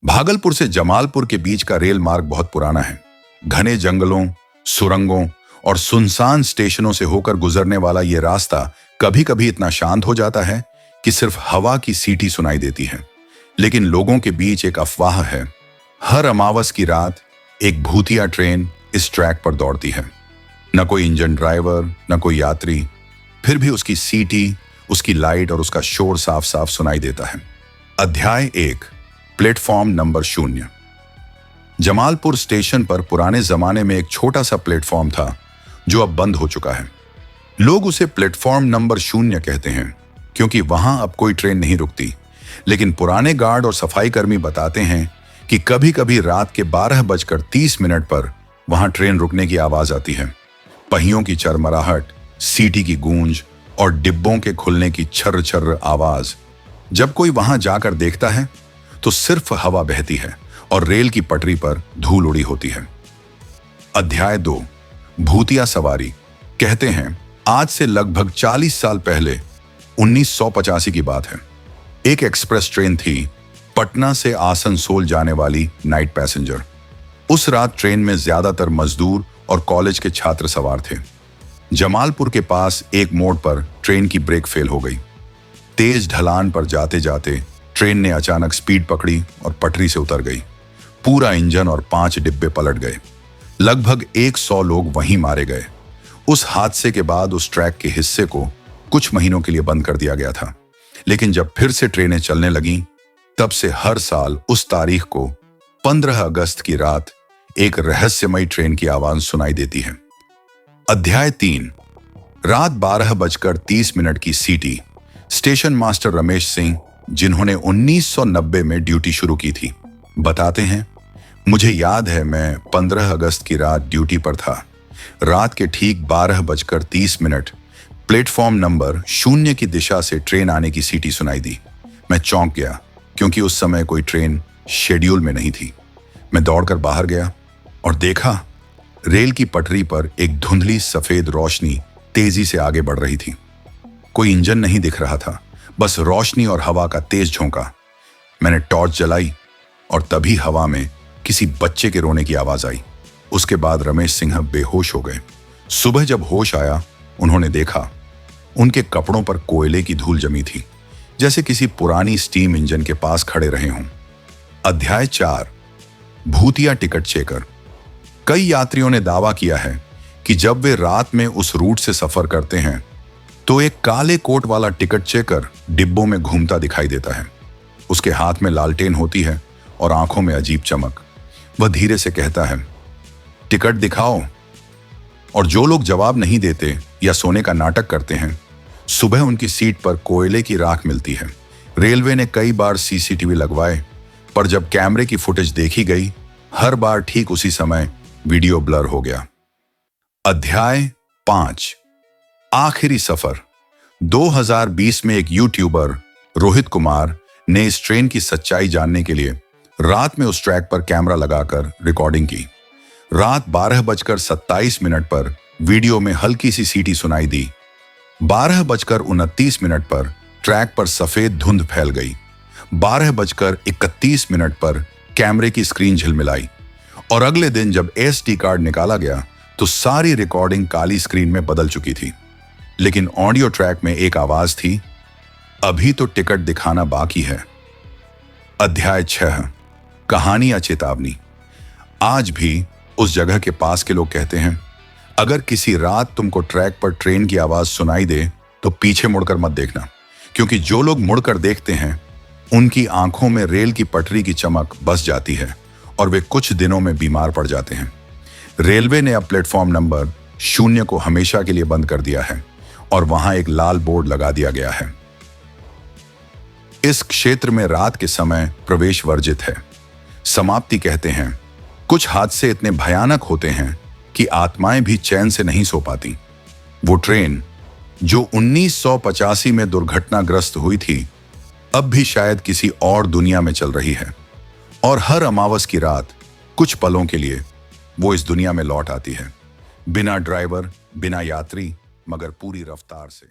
भागलपुर से जमालपुर के बीच का रेल मार्ग बहुत पुराना है। घने जंगलों, सुरंगों और सुनसान स्टेशनों से होकर गुजरने वाला यह रास्ता कभी कभी इतना शांत हो जाता है कि सिर्फ हवा की सीटी सुनाई देती है। लेकिन लोगों के बीच एक अफवाह है। हर अमावस की रात एक भूतिया ट्रेन इस ट्रैक पर दौड़ती है। न कोई इंजन ड्राइवर, न कोई यात्री, फिर भी उसकी सीटी, उसकी लाइट और उसका शोर साफ साफ सुनाई देता है। अध्याय 1, प्लेटफॉर्म नंबर 0। जमालपुर स्टेशन पर पुराने जमाने में एक छोटा सा प्लेटफॉर्म था जो अब बंद हो चुका है। लोग उसे प्लेटफॉर्म नंबर 0 कहते हैं क्योंकि वहां अब कोई ट्रेन नहीं रुकती। लेकिन पुराने गार्ड और सफाई कर्मी बताते हैं कि कभी कभी रात के 12:30 पर वहां ट्रेन रुकने की आवाज आती है। पहियों की चरमराहट, सीटी की गूंज और डिब्बों के खुलने की छर्र छर्र आवाज। जब कोई वहां जाकर देखता है तो सिर्फ हवा बहती है और रेल की पटरी पर धूल उड़ी होती है। अध्याय 2, भूतिया सवारी। कहते हैं आज से लगभग 40 साल पहले 1985 की बात है। एक एक्सप्रेस ट्रेन थी, पटना से आसनसोल जाने वाली नाइट पैसेंजर। उस रात ट्रेन में ज्यादातर मजदूर और कॉलेज के छात्र सवार थे। जमालपुर के पास एक मोड़ पर ट्रेन की ब्रेक फेल हो गई। तेज ढलान पर जाते जाते ट्रेन ने अचानक स्पीड पकड़ी और पटरी से उतर गई। पूरा इंजन और 5 डिब्बे पलट गए। लगभग 100 लोग वहीं मारे गए। उस हादसे के बाद उस ट्रैक के हिस्से को कुछ महीनों के लिए बंद कर दिया गया था। लेकिन जब फिर से ट्रेनें चलने लगीं, तब से हर साल उस तारीख को 15 अगस्त की रात एक रहस्यमयी ट्रेन की आवाज सुनाई देती है। अध्याय 3, रात 12:30 की सीटी। स्टेशन मास्टर रमेश सिंह, जिन्होंने 1990 में ड्यूटी शुरू की थी, बताते हैं, मुझे याद है मैं 15 अगस्त की रात ड्यूटी पर था। रात के ठीक 12:30 प्लेटफॉर्म नंबर 0 की दिशा से ट्रेन आने की सीटी सुनाई दी। मैं चौंक गया क्योंकि उस समय कोई ट्रेन शेड्यूल में नहीं थी। मैं दौड़कर बाहर गया और देखा रेल की पटरी पर एक धुंधली सफेद रोशनी तेजी से आगे बढ़ रही थी। कोई इंजन नहीं दिख रहा था, बस रोशनी और हवा का तेज झोंका। मैंने टॉर्च जलाई और तभी हवा में किसी बच्चे के रोने की आवाज आई। उसके बाद रमेश सिंह बेहोश हो गए। सुबह जब होश आया, उन्होंने देखा उनके कपड़ों पर कोयले की धूल जमी थी, जैसे किसी पुरानी स्टीम इंजन के पास खड़े रहे हों। अध्याय 4, भूतिया टिकट चेकर। कई यात्रियों ने दावा किया है कि जब वे रात में उस रूट से सफर करते हैं तो एक काले कोट वाला टिकट चेकर डिब्बों में घूमता दिखाई देता है। उसके हाथ में लालटेन होती है और आंखों में अजीब चमक। वह धीरे से कहता है, टिकट दिखाओ। और जो लोग जवाब नहीं देते या सोने का नाटक करते हैं, सुबह उनकी सीट पर कोयले की राख मिलती है। रेलवे ने कई बार सीसीटीवी लगवाए, पर जब कैमरे की फुटेज देखी गई, हर बार ठीक उसी समय वीडियो ब्लर हो गया। अध्याय 5, आखिरी सफर। 2020 में एक यूट्यूबर रोहित कुमार ने इस ट्रेन की सच्चाई जानने के लिए रात में उस ट्रैक पर कैमरा लगाकर रिकॉर्डिंग की। रात 12:27 पर वीडियो में हल्की सी सीटी सुनाई दी। 12:29 पर ट्रैक पर सफेद धुंध फैल गई। 12:31 पर कैमरे की स्क्रीन झिलमिलाई और अगले दिन जब एसडी कार्ड निकाला गया तो सारी रिकॉर्डिंग काली स्क्रीन में बदल चुकी थी। लेकिन ऑडियो ट्रैक में एक आवाज थी, अभी तो टिकट दिखाना बाकी है। अध्याय 6, कहानी या चेतावनी। आज भी उस जगह के पास के लोग कहते हैं, अगर किसी रात तुमको ट्रैक पर ट्रेन की आवाज सुनाई दे तो पीछे मुड़कर मत देखना, क्योंकि जो लोग मुड़कर देखते हैं उनकी आंखों में रेल की पटरी की चमक बस जाती है और वे कुछ दिनों में बीमार पड़ जाते हैं। रेलवे ने अब प्लेटफॉर्म नंबर 0 को हमेशा के लिए बंद कर दिया है और वहां एक लाल बोर्ड लगा दिया गया है। इस क्षेत्र में रात के समय प्रवेश वर्जित है। समाप्ति कहते हैं, कुछ हादसे इतने भयानक होते हैं कि आत्माएं भी चैन से नहीं सो पाती। वो ट्रेन जो 1985 में दुर्घटनाग्रस्त हुई थी, अब भी शायद किसी और दुनिया में चल रही है और हर अमावस की रात कुछ पलों के लिए वो इस दुनिया में लौट आती है, बिना ड्राइवर, बिना यात्री, मगर पूरी रफ्तार से।